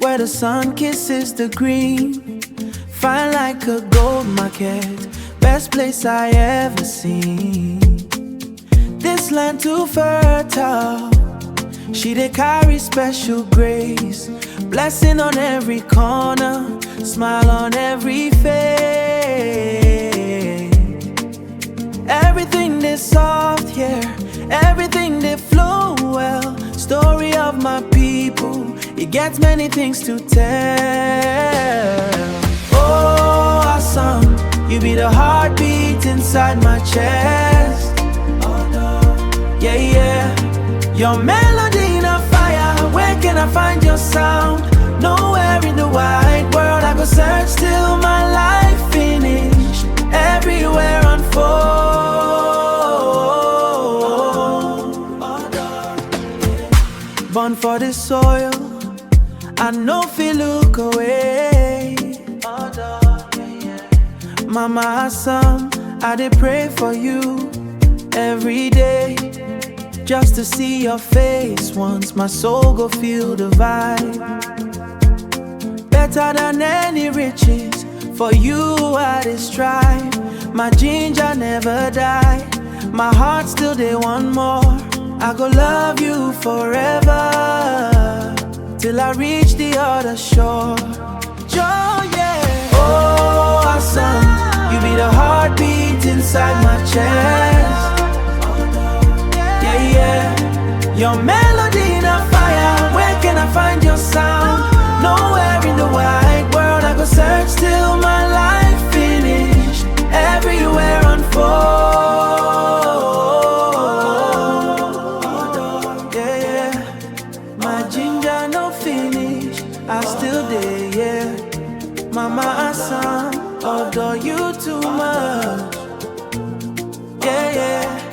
where the sun kisses the green. Fine like a gold market, best place I ever seen. This land too fertile, she dey carry special grace. Blessing on every corner, smile on every face. Everything they soft here, everything they flow well. Story of my people, it gets many things to tell. Oh, Assam, you be the heartbeat inside my chest. Yeah, yeah. Your melody in a fire, where can I find your sound? Nowhere in the wide world I go search till my life finish. Everywhere unfold. Born for this soil, I know if you look away. Mama Assam, I dey pray for you every day. Just to see your face once, my soul go feel the vibe. Better than any riches, for you I dey strive. My ginger never die, my heart still dey want more. I go love you forever, till I reach the other shore. Joy, yeah. Oh, Assam, you be the heartbeat inside my chest. Yeah, yeah. Your melody in a fire, where can I find your sound? Nowhere in the wide world I go search till my life finish. Everywhere unfold. Yeah, yeah. My ginger no finish, I still dey, yeah. Mama Assam, adore you too much. Yeah, yeah.